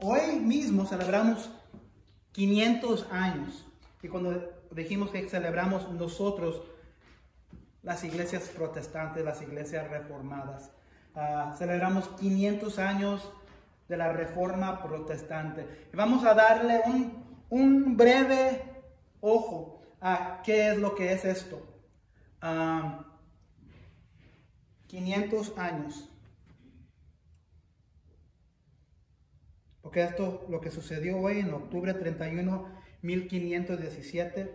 Hoy mismo celebramos 500 años. Y cuando dijimos que celebramos nosotros, las iglesias protestantes, las iglesias reformadas, celebramos 500 años de la Reforma Protestante. Y vamos a darle un breve ojo a qué es lo que es esto. 500 años. Porque esto, lo que sucedió hoy en octubre 31, 1517,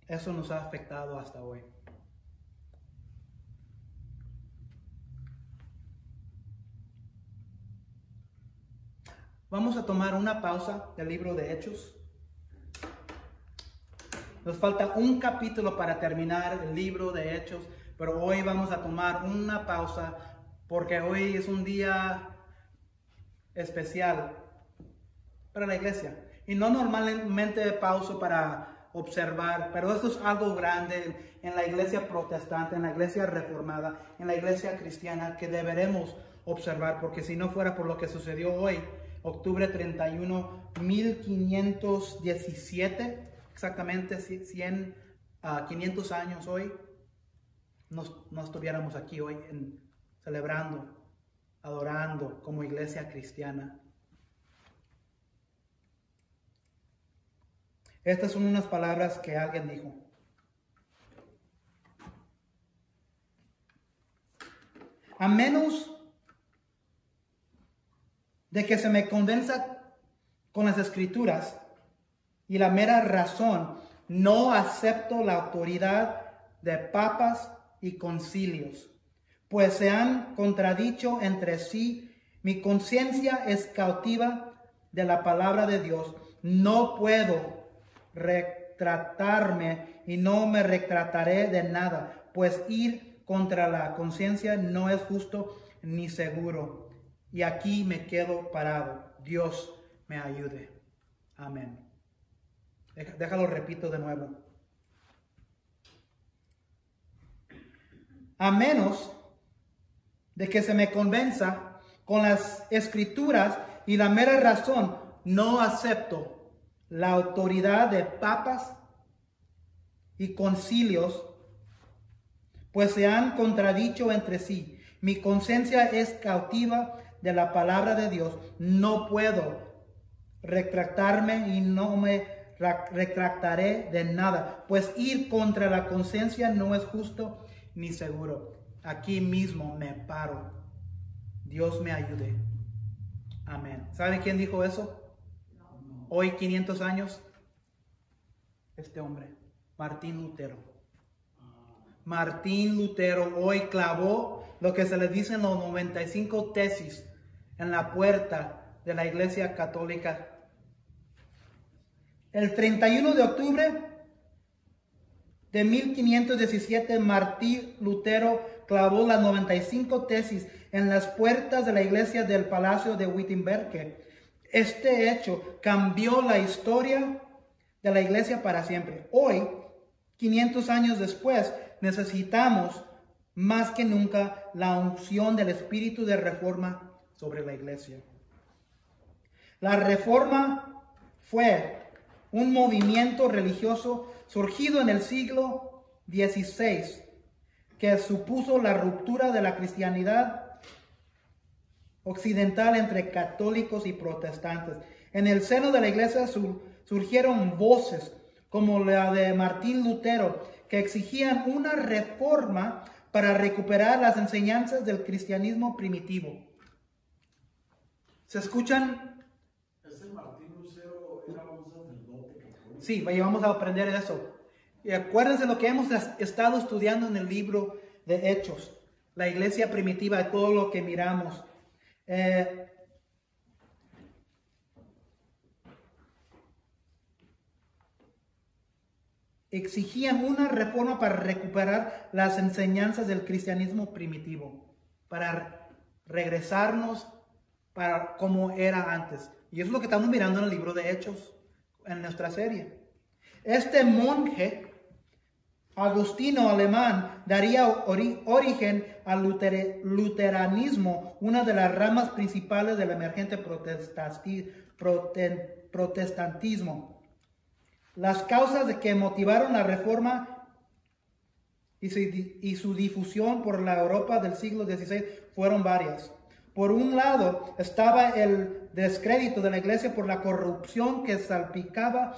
eso nos ha afectado hasta hoy. Vamos a tomar una pausa del libro de Hechos. Nos falta un capítulo para terminar el libro de Hechos, pero hoy vamos a tomar una pausa porque hoy es un día especial para la iglesia. Y no normalmente pauso para observar, pero esto es algo grande en la iglesia protestante, en la iglesia reformada, en la iglesia cristiana que deberemos observar, porque si no fuera por lo que sucedió hoy, octubre 31, 1517, exactamente 500 años hoy, no estuviéramos aquí hoy celebrando, adorando como iglesia cristiana. Estas son unas palabras que alguien dijo. A menos de que se me convenza con las escrituras y la mera razón, no acepto la autoridad de papas y concilios, pues se han contradicho entre sí. Mi conciencia es cautiva de la palabra de Dios. No puedo retratarme y no me retrataré de nada, pues ir contra la conciencia no es justo ni seguro. Y aquí me quedo parado. Dios me ayude. Amén. Déjalo, repito de nuevo. A menos de que se me convenza con las escrituras y la mera razón, no acepto la autoridad de papas y concilios, pues se han contradicho entre sí. Mi conciencia es cautiva de la palabra de Dios. No puedo retractarme y no me retractaré de nada, pues ir contra la conciencia no es justo ni seguro. Aquí mismo me paro. Dios me ayude. Amén. ¿Sabe quién dijo eso? Hoy 500 años, este hombre, Martín Lutero. Martín Lutero hoy clavó lo que se le dicen los 95 tesis en la puerta de la Iglesia Católica. El 31 de octubre de 1517, Martín Lutero clavó las 95 tesis en las puertas de la iglesia del Palacio de Wittenberg. Este hecho cambió la historia de la iglesia para siempre. Hoy, 500 años después, necesitamos más que nunca la unción del espíritu de reforma sobre la iglesia. La reforma fue un movimiento religioso surgido en el siglo XVI que supuso la ruptura de la cristianidad occidental entre católicos y protestantes. En el seno de la iglesia surgieron voces como la de Martín Lutero que exigían una reforma para recuperar las enseñanzas del cristianismo primitivo. ¿Se escuchan? Ese Martín Lutero era un sacerdote católico. Sí, vamos a aprender eso. Y acuérdense lo que hemos estado estudiando en el libro de Hechos, la iglesia primitiva, de todo lo que miramos. Exigían una reforma para recuperar las enseñanzas del cristianismo primitivo, para regresarnos para como era antes. Y eso es lo que estamos mirando en el libro de Hechos, en nuestra serie. Este monje Agustino alemán daría origen al luteranismo, una de las ramas principales del emergente protestantismo. Las causas que motivaron la reforma y su difusión por la Europa del siglo XVI fueron varias. Por un lado estaba el descrédito de la Iglesia por la corrupción que salpicaba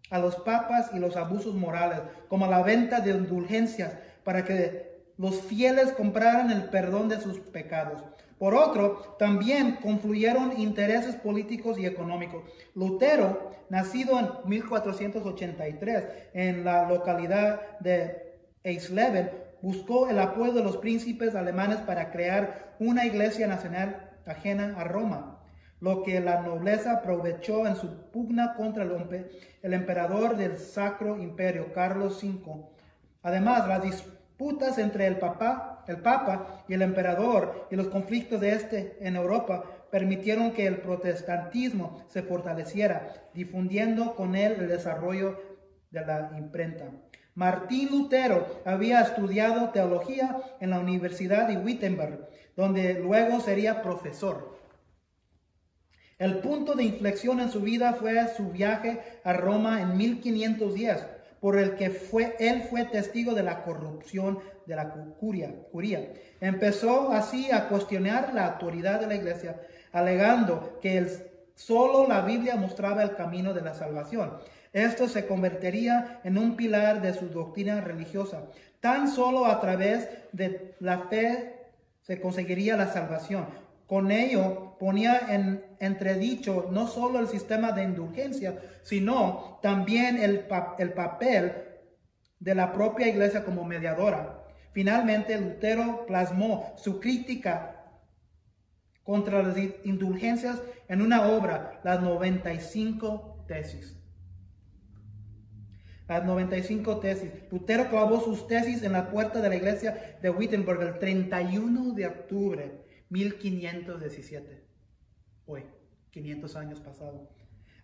a los papas y los abusos morales, como la venta de indulgencias para que los fieles compraran el perdón de sus pecados. Por otro, también confluyeron intereses políticos y económicos. Lutero, nacido en 1483 en la localidad de Eisleben, buscó el apoyo de los príncipes alemanes para crear una iglesia nacional ajena a Roma, lo que la nobleza aprovechó en su pugna contra el emperador del Sacro Imperio, Carlos V. Además, las disputas entre el Papa y el emperador y los conflictos de este en Europa permitieron que el protestantismo se fortaleciera, difundiendo con él el desarrollo de la imprenta. Martín Lutero había estudiado teología en la Universidad de Wittenberg, donde luego sería profesor. El punto de inflexión en su vida fue su viaje a Roma en 1510, por el que él fue testigo de la corrupción de la curia. Empezó así a cuestionar la autoridad de la Iglesia, alegando que solo la Biblia mostraba el camino de la salvación. Esto se convertiría en un pilar de su doctrina religiosa. Tan solo a través de la fe se conseguiría la salvación. Con ello ponía en entredicho no solo el sistema de indulgencia, sino también el papel de la propia Iglesia como mediadora. Finalmente, Lutero plasmó su crítica contra las indulgencias en una obra, las 95 tesis. Las 95 tesis. Lutero clavó sus tesis en la puerta de la iglesia de Wittenberg el 31 de octubre 1517. Hoy, 500 años pasados.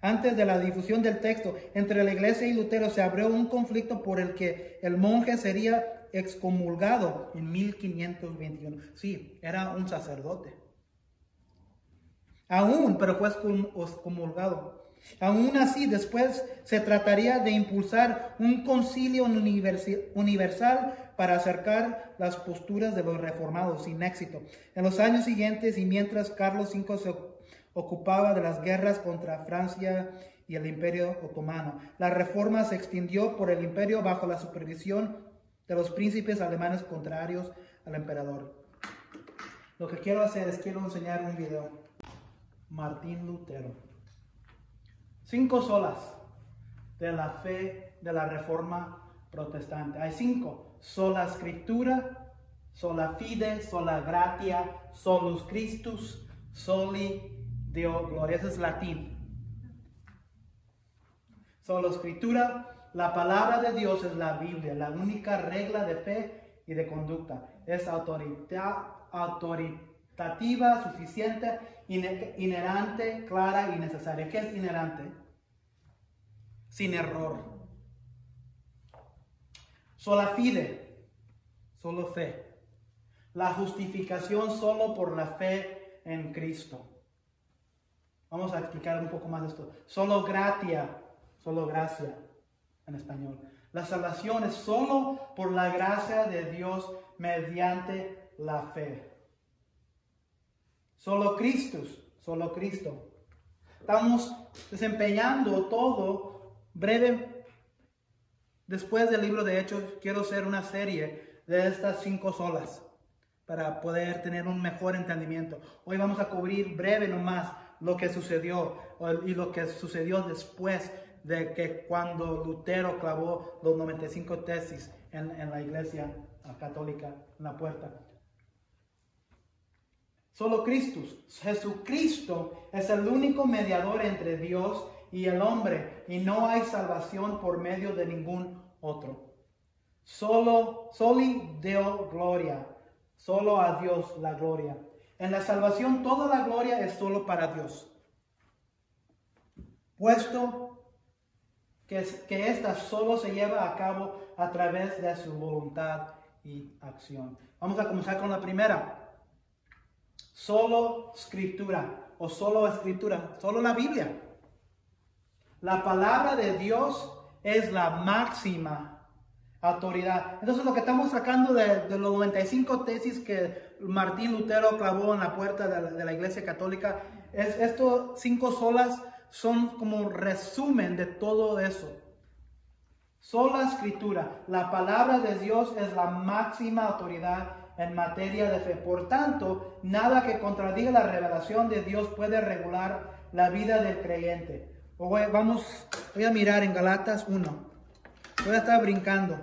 Antes de la difusión del texto entre la iglesia y Lutero se abrió un conflicto por el que el monje sería excomulgado en 1521. Sí, era un sacerdote. Pero fue excomulgado. Aún así, después se trataría de impulsar un concilio universal para acercar las posturas de los reformados, sin éxito. En los años siguientes, y mientras Carlos V se ocupaba de las guerras contra Francia y el Imperio Otomano, la reforma se extendió por el imperio bajo la supervisión de los príncipes alemanes contrarios al emperador. Lo que quiero hacer es enseñar un video. Martín Lutero. 5 solas de la fe de la reforma protestante. Hay 5. Sola Scriptura, sola fide, sola gratia, solus Christus, soli Deo gloria. Ese es latín. Sola Escritura, la palabra de Dios es la Biblia, la única regla de fe y de conducta. Es autoritativa, suficiente, inerrante, clara y necesaria. ¿Qué es inerrante? Sin error. Sola fide, solo fe. La justificación solo por la fe en Cristo. Vamos a explicar un poco más de esto. Solo gratia, solo gracia en español. La salvación es solo por la gracia de Dios mediante la fe. Solo Cristo, solo Cristo. Estamos desempeñando todo breve. Después del libro de Hechos, quiero hacer una serie de estas 5 solas para poder tener un mejor entendimiento. Hoy vamos a cubrir breve nomás lo que sucedió y lo que sucedió después de que cuando Lutero clavó los 95 tesis en la iglesia católica en la puerta. Solo Cristo, Jesucristo es el único mediador entre Dios y el hombre, y no hay salvación por medio de ningún otro. Soli Deo gloria, solo a Dios la gloria. En la salvación toda la gloria es solo para Dios. Puesto que esta solo se lleva a cabo a través de su voluntad y acción. Vamos a comenzar con la primera. Solo escritura o solo escritura, solo la Biblia. La palabra de Dios es la máxima autoridad. Entonces lo que estamos sacando de los 95 tesis que Martín Lutero clavó en la puerta de la Iglesia Católica, estos 5 solas son como resumen de todo eso. Sola escritura, la palabra de Dios es la máxima autoridad en materia de fe. Por tanto, nada que contradiga la revelación de Dios puede regular la vida del creyente. Voy a mirar en Galatas 1. Voy a estar brincando.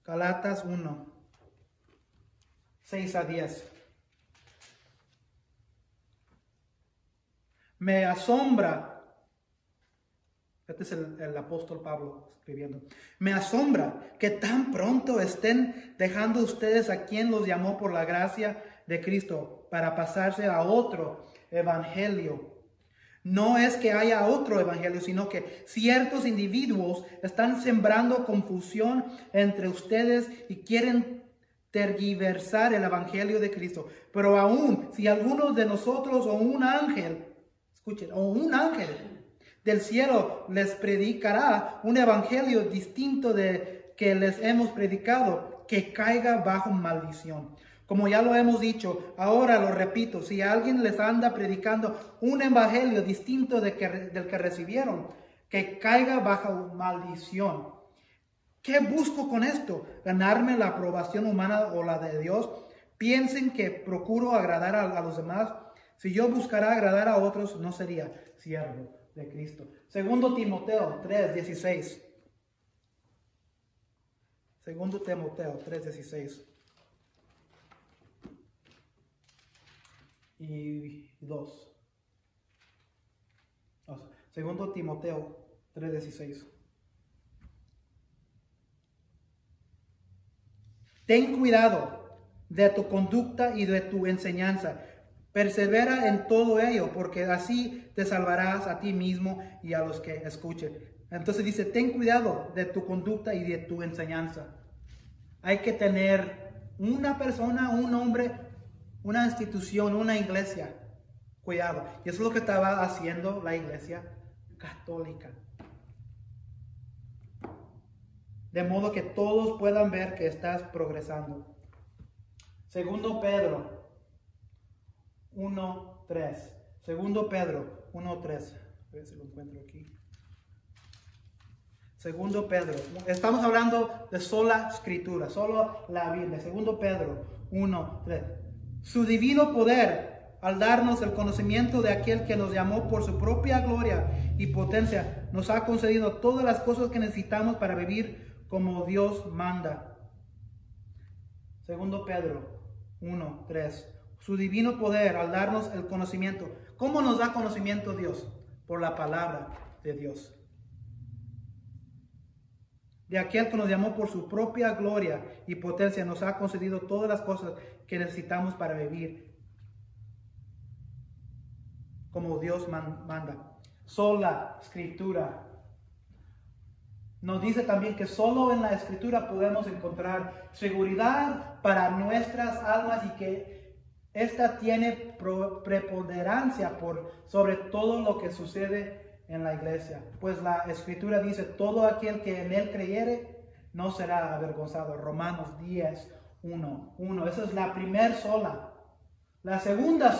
Galatas 1, 6 a 10. Me asombra. Este es el apóstol Pablo escribiendo. Me asombra que tan pronto estén dejando ustedes a quien los llamó por la gracia de Cristo para pasarse a otro evangelio. No es que haya otro evangelio, sino que ciertos individuos están sembrando confusión entre ustedes y quieren tergiversar el evangelio de Cristo. Pero aún si alguno de nosotros o un ángel, escuchen, o un ángel del cielo les predicará un evangelio distinto de que les hemos predicado, que caiga bajo maldición. Como ya lo hemos dicho, ahora lo repito, si alguien les anda predicando un evangelio distinto del que recibieron, que caiga bajo maldición. ¿Qué busco con esto? ¿Ganarme la aprobación humana o la de Dios? ¿Piensen que procuro agradar a los demás? Si yo buscara agradar a otros, no sería siervo de Cristo. Segundo Timoteo 3:16. Segundo Timoteo 3:16. Y 2. Segundo Timoteo 3:16. Ten cuidado de tu conducta y de tu enseñanza. Persevera en todo ello, porque así te salvarás a ti mismo y a los que escuchen. Entonces dice, ten cuidado de tu conducta y de tu enseñanza. Hay que tener una persona, un hombre, una institución, una iglesia. Cuidado. Y eso es lo que estaba haciendo la Iglesia Católica. De modo que todos puedan ver que estás progresando. Segundo Pedro 1:3. Segundo Pedro 1:3. A ver si lo encuentro aquí. Segundo Pedro. Estamos hablando de sola escritura, solo la Biblia. Segundo Pedro 1:3. Su divino poder, al darnos el conocimiento de aquel que nos llamó por su propia gloria y potencia, nos ha concedido todas las cosas que necesitamos para vivir como Dios manda. Segundo Pedro 1:3. Su divino poder al darnos el conocimiento. ¿Cómo nos da conocimiento Dios? Por la palabra de Dios. De aquel que nos llamó por su propia gloria y potencia, nos ha concedido todas las cosas que necesitamos para vivir como Dios manda. Sola escritura. Nos dice también que solo en la escritura podemos encontrar seguridad para nuestras almas y que esta tiene preponderancia sobre todo lo que sucede en la iglesia. Pues la escritura dice, todo aquel que en él creyere no será avergonzado. Romanos 10:1. Esa es la primer sola. La segunda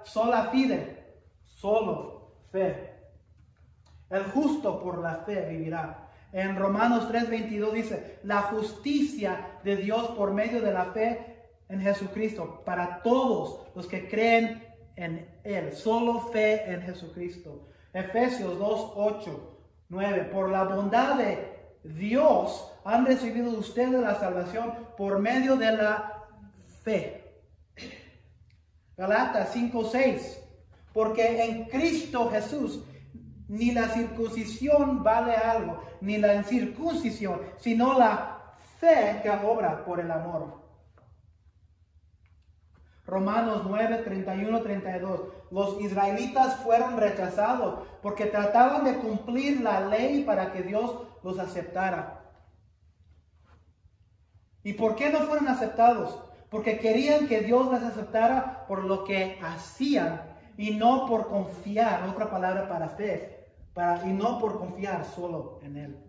sola fide, solo fe. El justo por la fe vivirá. En Romanos 3:22 dice, la justicia de Dios por medio de la fe en Jesucristo, para todos los que creen en Él. Solo fe en Jesucristo. Efesios 2:8-9. Por la bondad de Dios han recibido ustedes la salvación por medio de la fe. Galatas 5:6. Porque en Cristo Jesús ni la circuncisión vale algo, ni la incircuncisión, sino la fe que obra por el amor. Romanos 9, 31, 32. Los israelitas fueron rechazados porque trataban de cumplir la ley para que Dios los aceptara. ¿Y por qué no fueron aceptados? Porque querían que Dios les aceptara por lo que hacían y no por confiar, otra palabra para fe, y no por confiar solo en Él.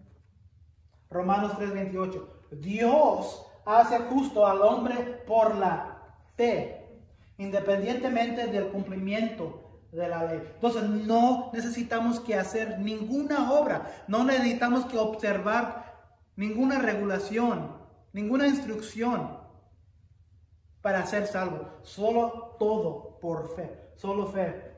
Romanos 3:28. Dios hace justo al hombre por la fe, independientemente del cumplimiento de la ley. Entonces no necesitamos que hacer ninguna obra, no necesitamos que observar ninguna regulación, ninguna instrucción para ser salvo. Solo todo por fe, solo fe.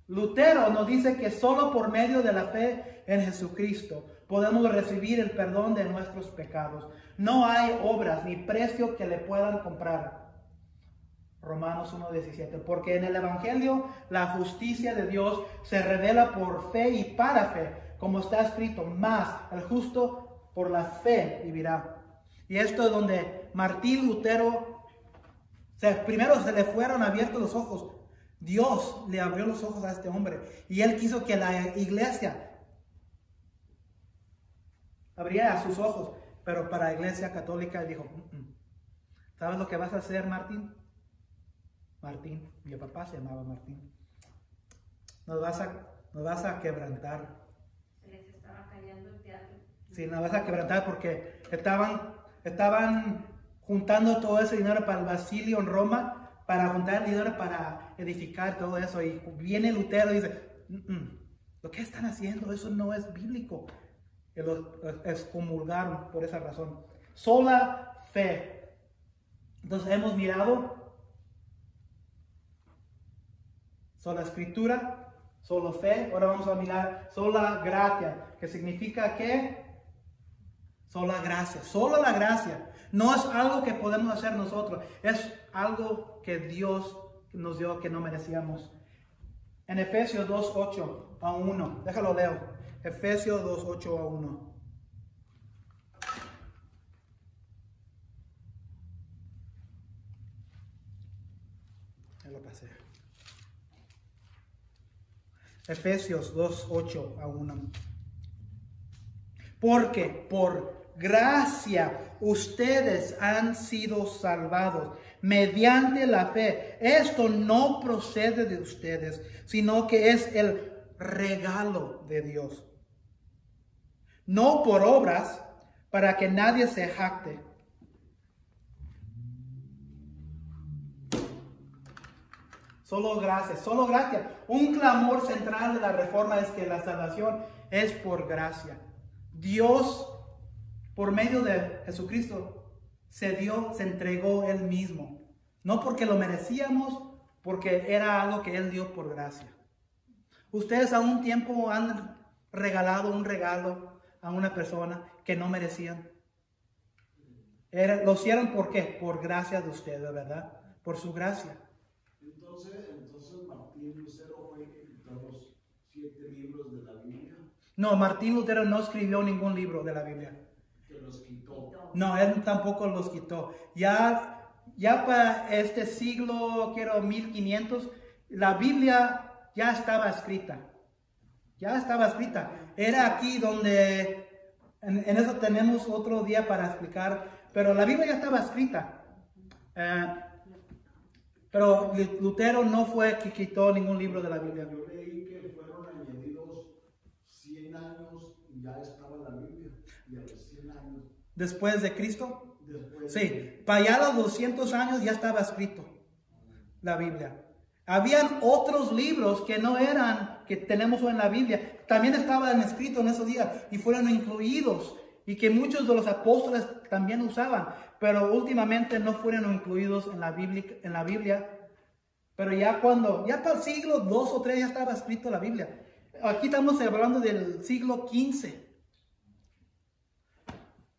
Lutero nos dice que solo por medio de la fe en Jesucristo podemos recibir el perdón de nuestros pecados. No hay obras ni precio que le puedan comprar. Romanos 1:17. Porque en el Evangelio la justicia de Dios se revela por fe y para fe, como está escrito, mas el justo por la fe vivirá. Y esto es donde Martín Lutero, primero se le fueron abiertos los ojos. Dios le abrió los ojos a este hombre y él quiso que la iglesia abriera sus ojos, pero para la iglesia católica dijo, ¿sabes lo que vas a hacer, Martín? Martín, mi papá se llamaba Martín. Nos vas a quebrantar. Se les estaba cayendo el teatro. Sí, nos vas a quebrantar porque estaban juntando todo ese dinero para el Basilio en Roma, para juntar dinero para edificar todo eso. Y viene Lutero y dice, lo que están haciendo, eso no es bíblico. Y los excomulgaron por esa razón. Sola fe. Entonces hemos mirado sola escritura, solo fe. Ahora vamos a mirar sola gracia, que significa que sola gracia, solo la gracia. No es algo que podemos hacer nosotros, es algo que Dios nos dio que no merecíamos. En Efesios 2:8 a 1, déjalo leo. Efesios 2:8 a 1. Ya lo pasé. Efesios 2:8 a 1. Porque por gracia ustedes han sido salvados mediante la fe. Esto no procede de ustedes, sino que es el regalo de Dios. No por obras, para que nadie se jacte. Solo gracia, solo gracia. Un clamor central de la reforma es que la salvación es por gracia. Dios, por medio de Jesucristo, se entregó Él mismo. No porque lo merecíamos, porque era algo que Él dio por gracia. Ustedes a un tiempo han regalado un regalo a una persona que no merecían. Lo hicieron ¿por qué? Por gracia de ustedes, ¿verdad? Por su gracia. Entonces Martín Lutero fue el que quitó los 7 libros de la Biblia. No, Martín Lutero no escribió ningún libro de la Biblia. Que los quitó. No, él tampoco los quitó. Ya para este siglo, 1500, la Biblia ya estaba escrita. Ya estaba escrita. Era aquí donde, en eso tenemos otro día para explicar, pero la Biblia ya estaba escrita. Pero Lutero no fue que quitó ningún libro de la Biblia. Yo leí que fueron añadidos 100 años y ya estaba la Biblia. Y a los 100 años. ¿Después de Cristo? Después Sí, para allá a los 200 años ya estaba escrito la Biblia. Habían otros libros que no eran, que tenemos hoy en la Biblia, también estaban escritos en esos días y fueron incluidos y que muchos de los apóstoles también usaban, pero últimamente no fueron incluidos en la Biblia. Pero ya para el siglo 2 o 3 ya estaba escrito la Biblia. Aquí estamos hablando del siglo XV.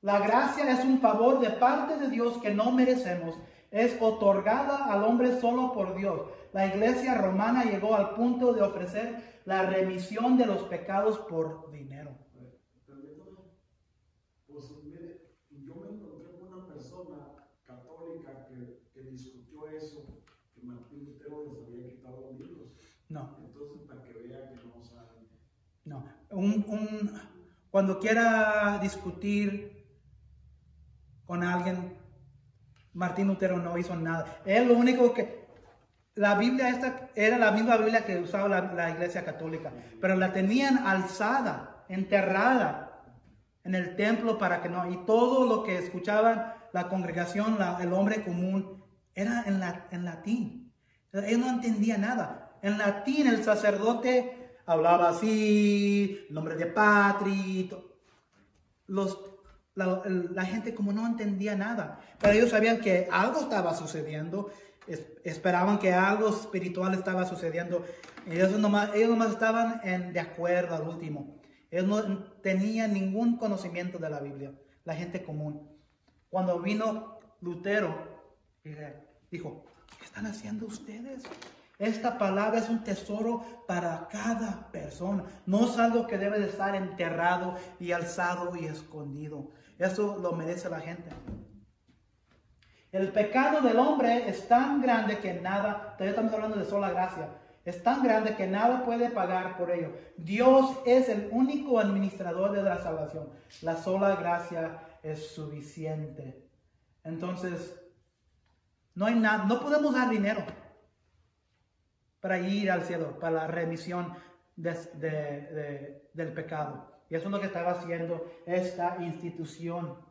La gracia es un favor de parte de Dios que no merecemos. Es otorgada al hombre solo por Dios. La iglesia romana llegó al punto de ofrecer la remisión de los pecados por dinero. Pues mire, yo me encontré con una persona católica que discutió eso No. Entonces, para que vean que no saben. No. Cuando quiera discutir con alguien, Martín Lutero no hizo nada. Él lo único que... La Biblia esta era la misma Biblia que usaba la Iglesia Católica, pero la tenían alzada, enterrada en el templo para que no... Y todo lo que escuchaban la congregación, el hombre común, era en latín. Él no entendía nada. En latín el sacerdote hablaba así, nombre de patria. La gente como no entendía nada, pero ellos sabían que algo estaba sucediendo, esperaban que algo espiritual estaba sucediendo. Ellos nomás estaban de acuerdo al último. Ellos no tenían ningún conocimiento de la Biblia, la gente común. Cuando vino Lutero, dijo, ¿qué están haciendo ustedes? Esta palabra es un tesoro para cada persona. No es algo que debe de estar enterrado y alzado y escondido. Eso lo merece la gente. El pecado del hombre es tan grande que nada, todavía estamos hablando de sola gracia, es tan grande que nada puede pagar por ello. Dios es el único administrador de la salvación. La sola gracia es suficiente. Entonces, no hay nada, no podemos dar dinero para ir al cielo, para la remisión del pecado. Y eso es lo que estaba haciendo esta institución.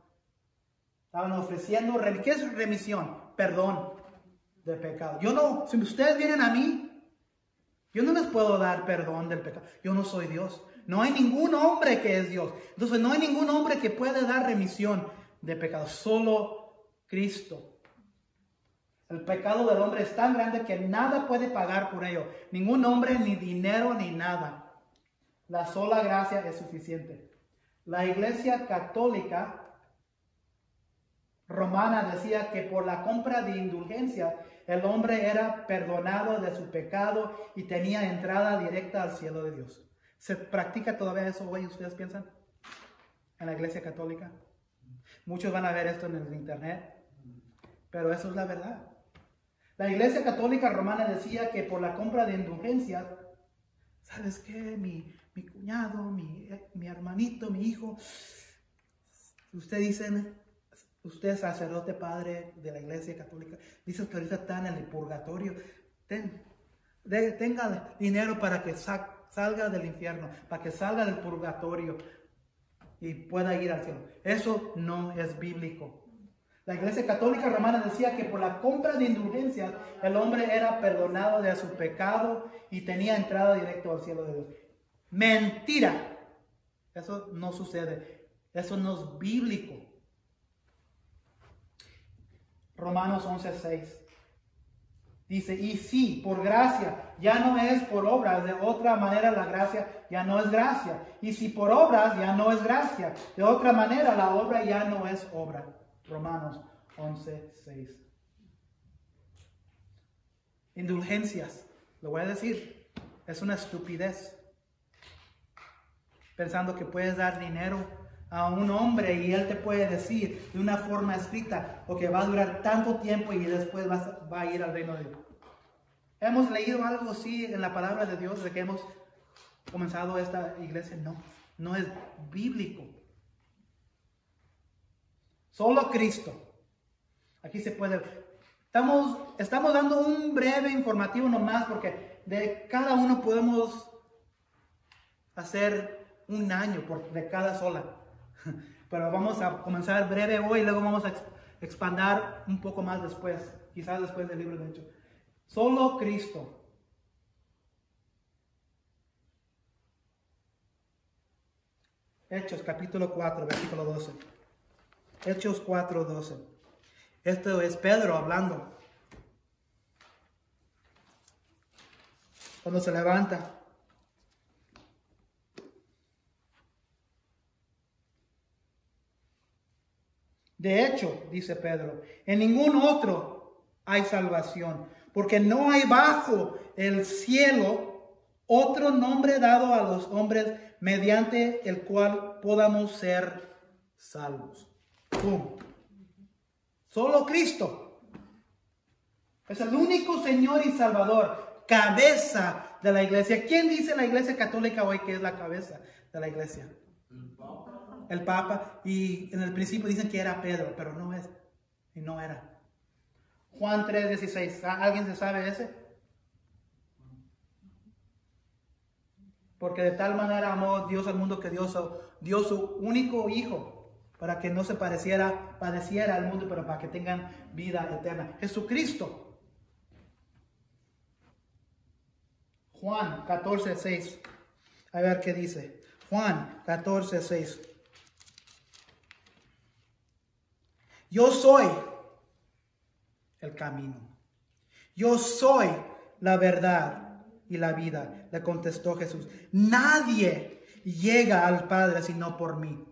Estaban ofreciendo, ¿qué es remisión? Perdón de pecado. Si ustedes vienen a mí, yo no les puedo dar perdón del pecado. Yo no soy Dios. No hay ningún hombre que es Dios. Entonces no hay ningún hombre que pueda dar remisión de pecado. Solo Cristo. El pecado del hombre es tan grande que nada puede pagar por ello. Ningún hombre, ni dinero, ni nada. La sola gracia es suficiente. La Iglesia Católica Romana decía que por la compra de indulgencia el hombre era perdonado de su pecado y tenía entrada directa al cielo de Dios. ¿Se practica todavía eso hoy, ustedes piensan? En la Iglesia Católica. Muchos van a ver esto en el internet, pero eso es la verdad. La Iglesia Católica Romana decía que por la compra de indulgencias, ¿sabes qué? Mi cuñado, mi hermanito, mi hijo, usted es sacerdote padre de la Iglesia Católica, dice que ahorita está en el purgatorio, tenga dinero para que salga del infierno, para que salga del purgatorio y pueda ir al cielo. Eso no es bíblico. La Iglesia Católica Romana decía que por la compra de indulgencias el hombre era perdonado de su pecado y tenía entrada directa al cielo de Dios. Mentira. Eso no sucede. Eso no es bíblico. Romanos 11:6 dice, y si por gracia ya no es por obras, de otra manera la gracia ya no es gracia. Y si por obras ya no es gracia, de otra manera la obra ya no es obra. Romanos 11:6. Indulgencias, lo voy a decir, es una estupidez. Pensando que puedes dar dinero a un hombre y él te puede decir de una forma escrita o que va a durar tanto tiempo y después va a ir al reino de Dios. ¿Hemos leído algo así en la palabra de Dios de que hemos comenzado esta iglesia? No es bíblico. Solo Cristo. Aquí se puede. Estamos dando un breve informativo nomás porque de cada uno podemos hacer un año de cada sola. Pero vamos a comenzar breve hoy y luego vamos a expandir un poco más después, quizás después del libro de Hechos. Solo Cristo. Hechos capítulo 4, versículo 12. Hechos 4:12. Esto es Pedro hablando. Cuando se levanta. De hecho, dice Pedro, en ningún otro hay salvación, porque no hay bajo el cielo otro nombre dado a los hombres mediante el cual podamos ser salvos. ¡Pum! Solo Cristo es el único Señor y Salvador. cabeza de la iglesia. ¿Quién dice en la iglesia católica hoy que es la cabeza de la iglesia? El Papa. El Papa. Y en el principio dicen que era Pedro, pero no es. Y no era. Juan 3:16. ¿Alguien se sabe ese? Porque de tal manera amó Dios al mundo que dio su único hijo para que no se padeciera al mundo, pero para que tengan vida eterna. Jesucristo. Juan 14:6. A ver qué dice. Juan 14:6. Yo soy el camino. Yo soy la verdad y la vida, le contestó Jesús. Nadie llega al Padre sino por mí.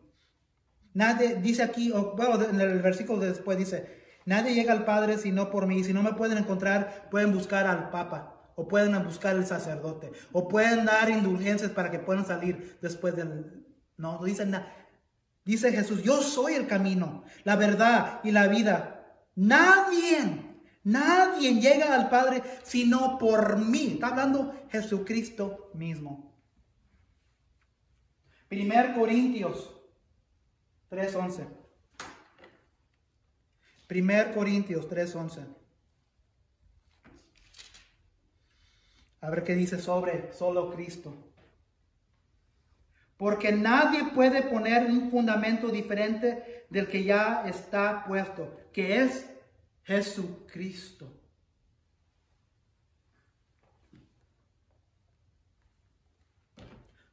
Nadie, dice aquí, bueno, en el versículo después dice, nadie llega al Padre sino por mí. Si no me pueden encontrar, pueden buscar al Papa, o pueden buscar al sacerdote, o pueden dar indulgencias para que puedan salir después del... No dicen nada. Dice Jesús, yo soy el camino, la verdad y la vida. Nadie llega al Padre sino por mí. Está hablando Jesucristo mismo. 1 Corintios 3:11. 1 Corintios 3:11. A ver qué dice sobre solo Cristo. Porque nadie puede poner un fundamento diferente del que ya está puesto, que es Jesucristo.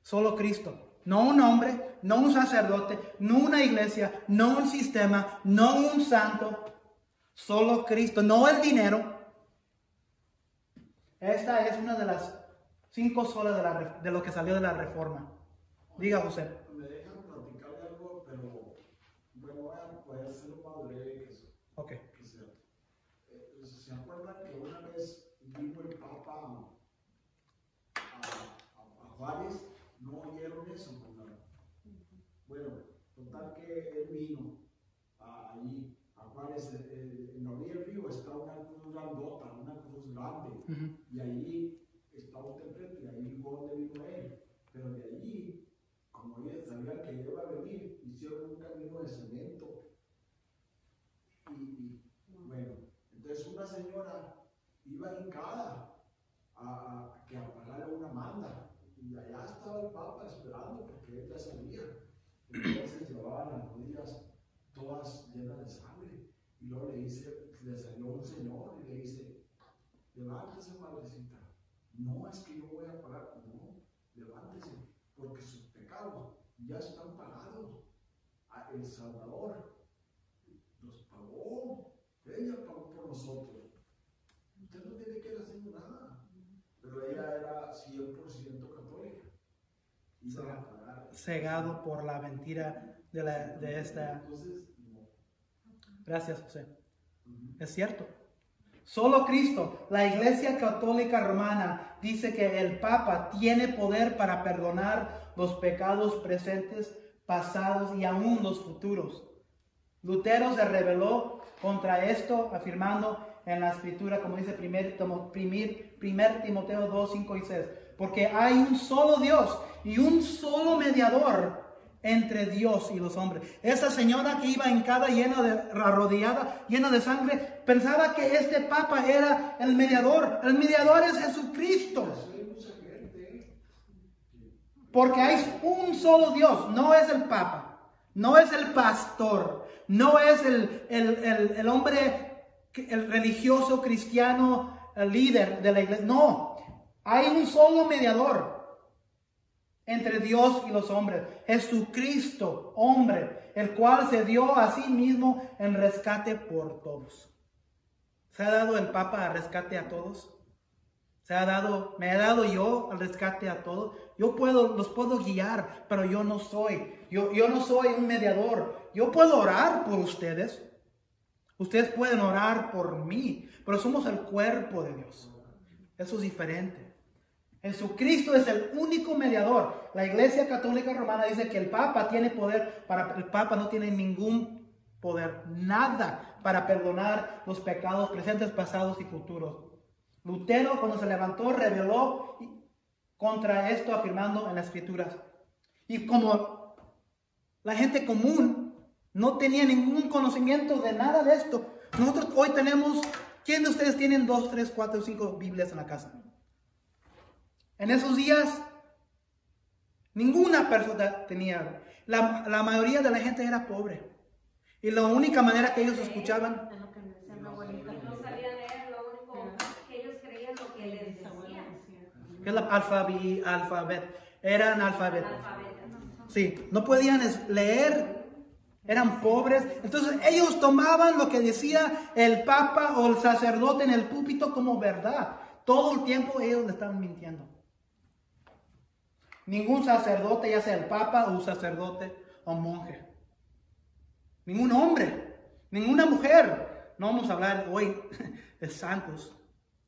Solo Cristo. No un hombre, no un sacerdote, no una iglesia, no un sistema, no un santo. Solo Cristo, no el dinero. Esta es una de las 5 solas de lo que salió de la reforma. Diga, José. Me dejan platicar de algo, pero bueno, voy a poder ser más breve que eso. Ok. Que sea. ¿Se acuerdan que una vez vino el Papa a Juárez? No oyeron eso, ¿verdad? Bueno, total que él vino allí a Juárez. En la orilla del río está una cruz grandota, una cruz grande. Y allí está usted enfrente, y ahí fue donde vino él. Pero de allí, como ellos sabían que iba a venir, hicieron un camino de cemento. Y bueno, entonces una señora iba hincada a pagarle una manda. Y allá estaba el Papa esperando porque él ya sabía. Entonces llevaban las rodillas todas llenas de sangre. Y luego le salió un señor y le dice, levántese, madrecita. No, es que yo voy a pagar. No, levántese, porque sus pecados ya están pagados. El Salvador los pagó. Ella pagó por nosotros. Usted no tiene que ir haciendo nada. Pero ella era 100% católica. Iba a pagar. Cegado por la mentira de esta. Entonces, no. Gracias, José. Es cierto. Solo Cristo, la Iglesia Católica Romana, dice que el Papa tiene poder para perdonar los pecados presentes, pasados y aún los futuros. Lutero se rebeló contra esto, afirmando en la Escritura, como dice 1 Timoteo 2, 5 y 6, porque hay un solo Dios y un solo mediador entre Dios y los hombres. Esa señora que iba hincada, arrodillada, llena de sangre, pensaba que este Papa era el mediador. El mediador es Jesucristo. Porque hay un solo Dios, no es el Papa, no es el pastor, no es el hombre, el religioso cristiano, el líder de la iglesia. No, hay un solo mediador entre Dios y los hombres, Jesucristo, hombre, el cual se dio a sí mismo en rescate por todos. ¿Se ha dado el Papa a rescate a todos? Me he dado yo al rescate a todos. Los puedo guiar, pero yo no soy un mediador. Yo puedo orar por ustedes. Ustedes pueden orar por mí, pero somos el cuerpo de Dios. Eso es diferente. Jesucristo es el único mediador. La Iglesia Católica Romana dice que el Papa tiene poder, el Papa no tiene ningún poder, nada para perdonar los pecados presentes, pasados y futuros. Lutero, cuando se levantó, rebeló contra esto, afirmando en las Escrituras. Y como la gente común no tenía ningún conocimiento de nada de esto, nosotros hoy tenemos, ¿quién de ustedes tienen 2, 3, 4, 5 Biblias en la casa? En esos días, ninguna persona tenía. La mayoría de la gente era pobre. Y la única manera que ellos escuchaban, No sabían leer, lo único que ellos creían lo que les decían. que es la alfabeto. Eran alfabetos. Alfabeto. Sí, no podían leer, eran pobres. Entonces ellos tomaban lo que decía el papa o el sacerdote en el púlpito como verdad. Todo el tiempo ellos le estaban mintiendo. Ningún sacerdote, ya sea el papa o un sacerdote o monje. Ningún hombre, ninguna mujer. No vamos a hablar hoy de santos.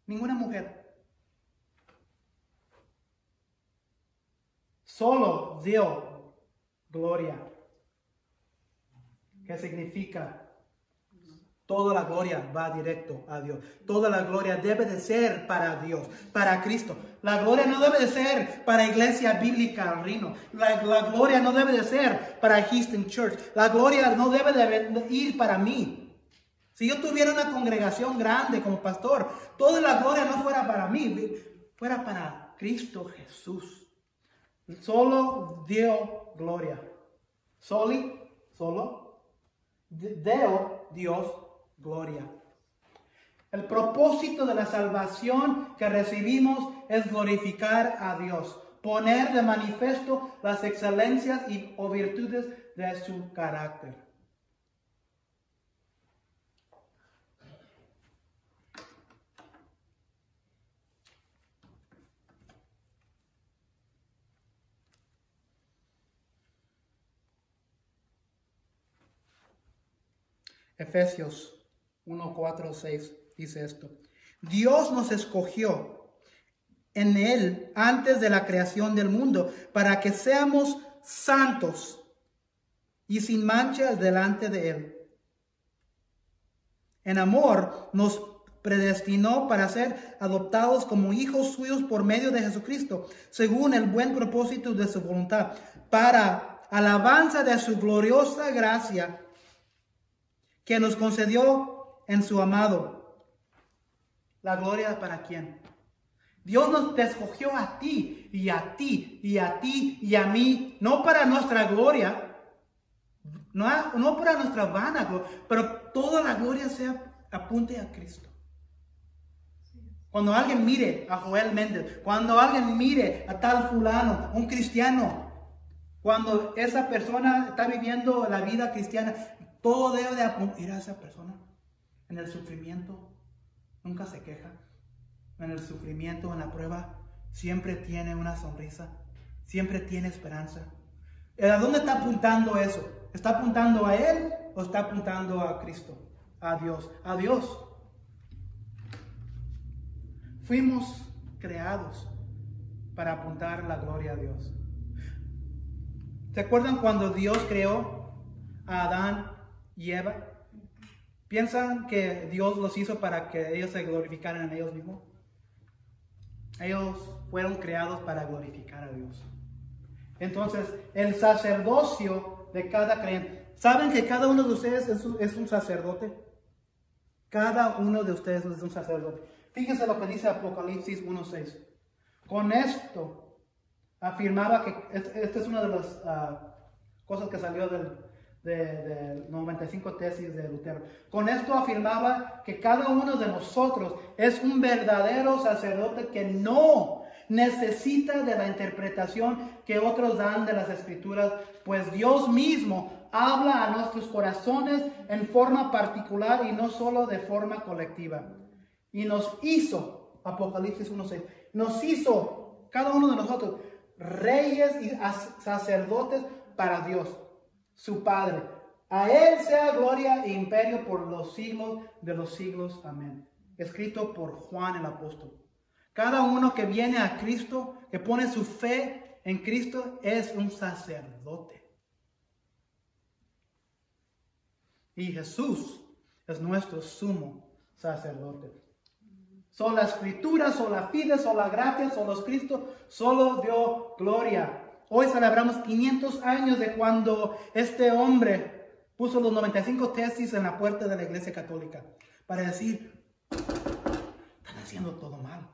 Ninguna mujer. Solo dio gloria. ¿Qué significa? Toda la gloria va directo a Dios. Toda la gloria debe de ser para Dios, para Cristo. La gloria no debe de ser para Iglesia Bíblica Reno. La gloria no debe de ser para Houston Church. La gloria no debe de ir para mí. Si yo tuviera una congregación grande como pastor, toda la gloria no fuera para mí, fuera para Cristo Jesús. Solo dio gloria. Solo dio Dios gloria. El propósito de la salvación que recibimos es glorificar a Dios, poner de manifiesto las excelencias o virtudes de su carácter. Efesios 1, 4, 6 dice esto. Dios nos escogió en Él antes de la creación del mundo para que seamos santos y sin mancha delante de Él. En amor nos predestinó para ser adoptados como hijos suyos por medio de Jesucristo, según el buen propósito de su voluntad, para alabanza de su gloriosa gracia que nos concedió en su amado. ¿La gloria para quién? Dios nos escogió a ti y a ti y a ti y a mí, no para nuestra gloria, no para nuestra vana gloria, pero toda la gloria apunte a Cristo. Cuando alguien mire a Joel Méndez, cuando alguien mire a tal fulano, un cristiano, cuando esa persona está viviendo la vida cristiana, todo debe de apuntar a esa persona. En el sufrimiento, nunca se queja. En el sufrimiento, en la prueba, siempre tiene una sonrisa. Siempre tiene esperanza. ¿A dónde está apuntando eso? ¿Está apuntando a Él o está apuntando a Cristo? A Dios. A Dios. Fuimos creados para apuntar la gloria a Dios. ¿Se acuerdan cuando Dios creó a Adán y Eva? ¿Piensan que Dios los hizo para que ellos se glorificaran en ellos mismos? Ellos fueron creados para glorificar a Dios. Entonces, el sacerdocio de cada creyente. ¿Saben que cada uno de ustedes es un sacerdote? Cada uno de ustedes es un sacerdote. Fíjense lo que dice Apocalipsis 1:6. Con esto afirmaba que, esta es una de las cosas que salió de 95 tesis de Lutero. Con esto afirmaba que cada uno de nosotros es un verdadero sacerdote que no necesita de la interpretación que otros dan de las Escrituras, pues Dios mismo habla a nuestros corazones en forma particular y no solo de forma colectiva. Y nos hizo, Apocalipsis 1:6, nos hizo cada uno de nosotros reyes y sacerdotes para Dios, su Padre. A Él sea gloria e imperio por los siglos de los siglos. Amén. Escrito por Juan el apóstol. Cada uno que viene a Cristo, que pone su fe en Cristo, es un sacerdote. Y Jesús es nuestro sumo sacerdote. sola escritura, sola fide, sola gracia, solo Cristo, solo dio gloria. Hoy celebramos 500 años de cuando este hombre puso los 95 tesis en la puerta de la Iglesia Católica para decir, están haciendo todo mal.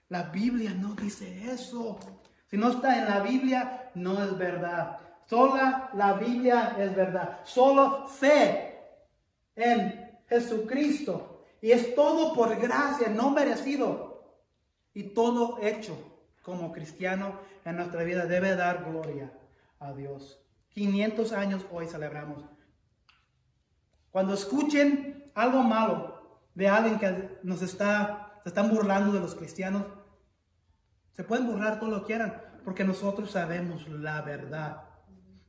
La Biblia no dice eso. Si no está en la Biblia, no es verdad. Sola la Biblia es verdad. Solo fe en Jesucristo. Y es todo por gracia, no merecido. Y todo hecho como cristiano en nuestra vida debe dar gloria a Dios. 500 años hoy celebramos. Cuando escuchen algo malo de alguien que se están burlando de los cristianos, se pueden burlar todo lo que quieran, porque nosotros sabemos la verdad.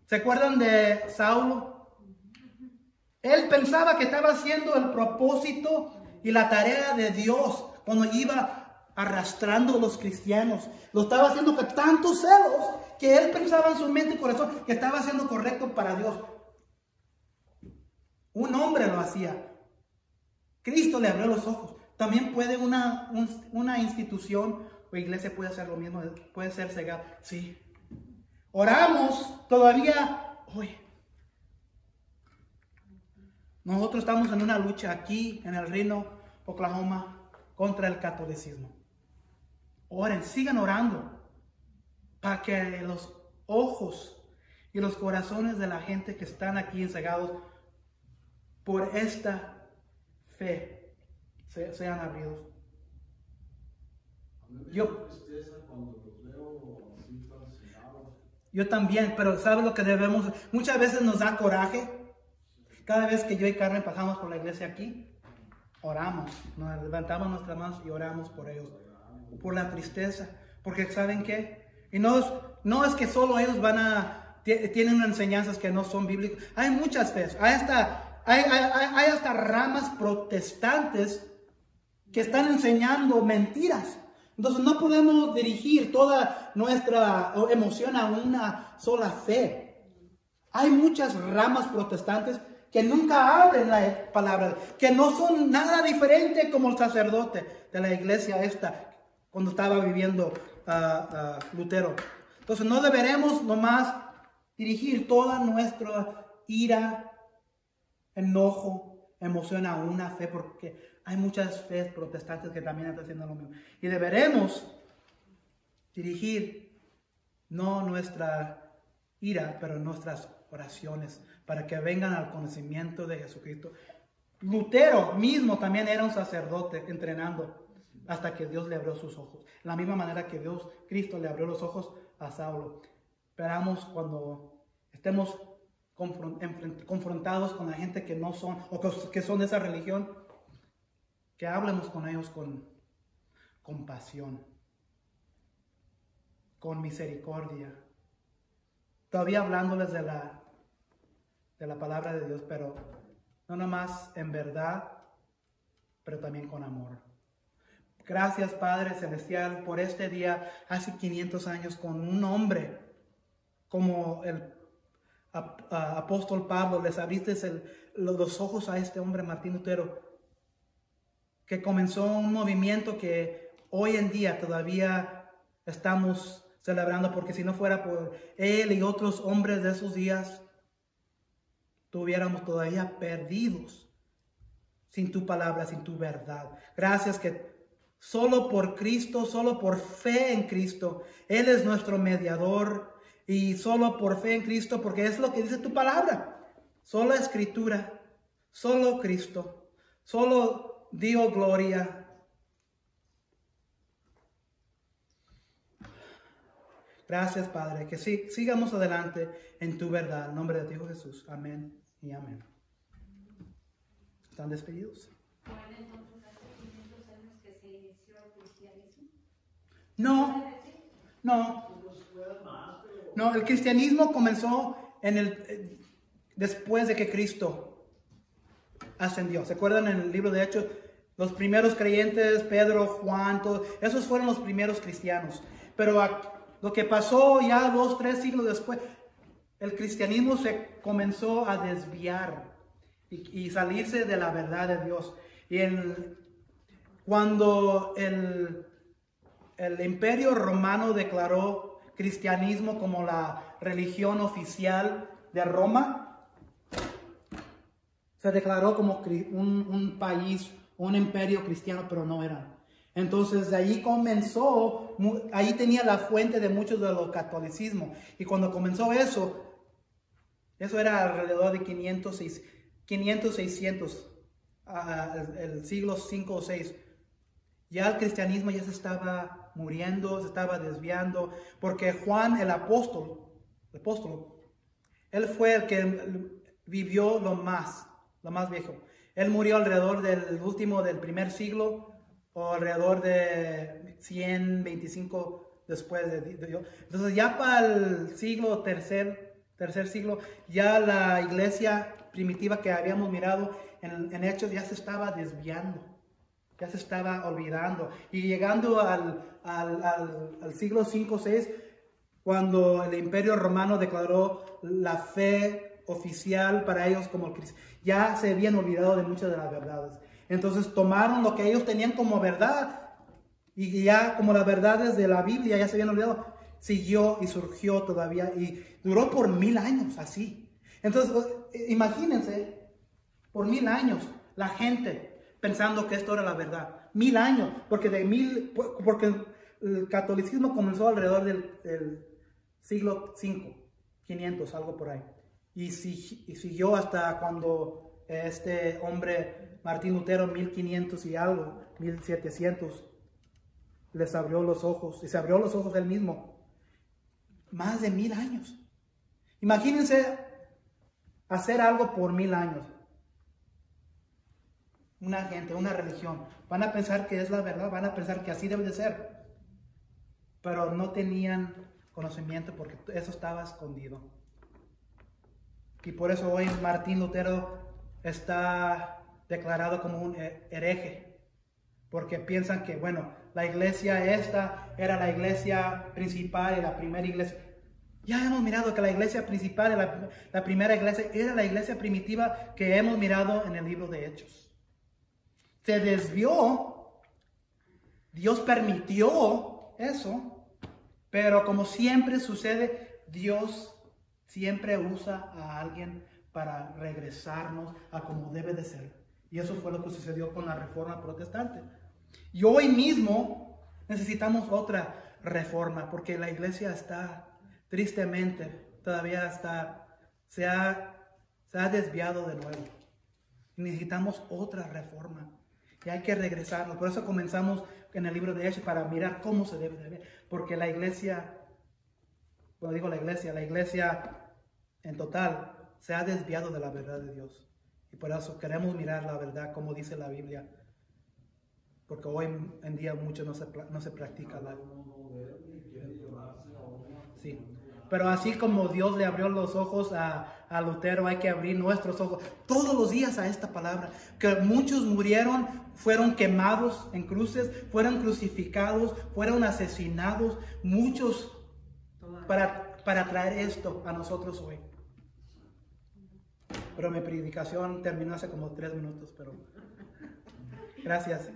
¿Se acuerdan de Saulo? Él pensaba que estaba haciendo el propósito y la tarea de Dios cuando iba arrastrando a los cristianos. Lo estaba haciendo con tantos celos que él pensaba en su mente y corazón que estaba haciendo correcto para Dios. Un hombre lo hacía. Cristo le abrió los ojos. También puede una institución o iglesia puede hacer lo mismo, puede ser cegada. Sí. Oramos todavía hoy. Nosotros estamos en una lucha aquí en el Reno, Oklahoma, contra el catolicismo. Oren, sigan orando para que los ojos y los corazones de la gente que están aquí encegados por esta fe sean abridos. Yo también, pero ¿sabes lo que debemos? Muchas veces nos da coraje. Cada vez que yo y Carmen pasamos por la iglesia aquí, oramos, nos levantamos nuestras manos y oramos por ellos, por la tristeza, porque ¿saben qué? Y no es que solo ellos tienen enseñanzas que no son bíblicas. Hay muchas veces, hay hasta ramas protestantes que están enseñando mentiras. Entonces no podemos dirigir toda nuestra emoción a una sola fe. Hay muchas ramas protestantes que nunca abren la palabra, que no son nada diferente como el sacerdote de la iglesia esta, cuando estaba viviendo Lutero. Entonces no deberemos nomás dirigir toda nuestra ira, enojo, emoción a una fe, porque hay muchas fees protestantes que también están haciendo lo mismo. Y deberemos dirigir no nuestra ira, pero nuestras oraciones, para que vengan al conocimiento de Jesucristo. Lutero mismo también era un sacerdote entrenando hasta que Dios le abrió sus ojos. De la misma manera que Cristo le abrió los ojos a Saulo. Esperamos cuando estemos confrontados con la gente que no son, o que son de esa religión, que hablemos con ellos con compasión, con misericordia, todavía hablándoles de la palabra de Dios, pero no nomás en verdad, pero también con amor. Gracias, Padre Celestial, por este día, hace 500 años, con un hombre como el apóstol Pablo. Les abriste los ojos a este hombre, Martín Lutero, que comenzó un movimiento que hoy en día todavía estamos celebrando, porque si no fuera por él y otros hombres de esos días, estuviéramos todavía perdidos sin tu palabra, sin tu verdad. Gracias que solo por Cristo, solo por fe en Cristo, Él es nuestro mediador, y solo por fe en Cristo, porque es lo que dice tu palabra. Solo Escritura, solo Cristo, solo dio gloria. Gracias, Padre, que sigamos adelante en tu verdad. En nombre de tu Hijo Jesús. Amén y amén. ¿Están despedidos? Bueno, entonces hace 500 años que se inició el cristianismo. No, el cristianismo comenzó después de que Cristo ascendió. ¿Se acuerdan en el libro de Hechos? Los primeros creyentes, Pedro, Juan, todos, esos fueron los primeros cristianos. Pero lo que pasó ya 2, 3 siglos después, el cristianismo se comenzó a desviar y salirse de la verdad de Dios. Y cuando el Imperio Romano declaró cristianismo como la religión oficial de Roma, se declaró como un país, un imperio cristiano, pero no eran. Entonces de ahí comenzó, ahí tenía la fuente de muchos de los catolicismo. Y cuando comenzó eso era alrededor de 500, 600, el siglo 5 o 6. Ya el cristianismo ya se estaba muriendo, se estaba desviando, porque Juan el apóstol, él fue el que vivió lo más viejo. Él murió alrededor del primer siglo, o alrededor de 125 después de Dios. Entonces ya para el siglo tercer siglo, ya la iglesia primitiva que habíamos mirado en Hechos ya se estaba desviando, ya se estaba olvidando. Y llegando al siglo 5 o 6, cuando el Imperio Romano declaró la fe oficial para ellos como el cristianismo, ya se habían olvidado de muchas de las verdades. Entonces tomaron lo que ellos tenían como verdad, y ya como las verdades de la Biblia ya se habían olvidado, siguió y surgió todavía, y duró por 1000 años así. Entonces imagínense, por 1000 años la gente pensando que esto era la verdad. 1000 años, porque el catolicismo comenzó alrededor del siglo 5, 500, algo por ahí, y siguió hasta cuando este hombre Martín Lutero, 1500 y algo, 1700, les abrió los ojos, y se abrió los ojos él mismo. Más de 1000 años. Imagínense hacer algo por 1000 años. Una gente, una religión, van a pensar que es la verdad, van a pensar que así debe de ser, pero no tenían conocimiento porque eso estaba escondido. Y por eso hoy Martín Lutero está declarado como un hereje, porque piensan que, bueno, la iglesia esta era la iglesia principal y la primera iglesia. Ya hemos mirado que la iglesia principal, la primera iglesia, era la iglesia primitiva que hemos mirado en el libro de Hechos. Se desvió, Dios permitió eso, pero como siempre sucede, Dios siempre usa a alguien para regresarnos a como debe de ser. Y eso fue lo que sucedió con la Reforma Protestante. Y hoy mismo necesitamos otra reforma, porque la iglesia está, tristemente, todavía se ha desviado de nuevo. Y necesitamos otra reforma. Y hay que regresarnos. Por eso comenzamos en el libro de Hechos, para mirar cómo se debe de ver. Porque la iglesia, cuando digo la iglesia en total se ha desviado de la verdad de Dios. Y por eso queremos mirar la verdad como dice la Biblia. Porque hoy en día mucho no se practica la... Sí. Pero así como Dios le abrió los ojos a Lutero, hay que abrir nuestros ojos todos los días a esta palabra. Que muchos murieron, fueron quemados en cruces, fueron crucificados, fueron asesinados. Muchos para traer esto a nosotros hoy. Pero mi predicación terminó hace como 3 minutos, pero gracias.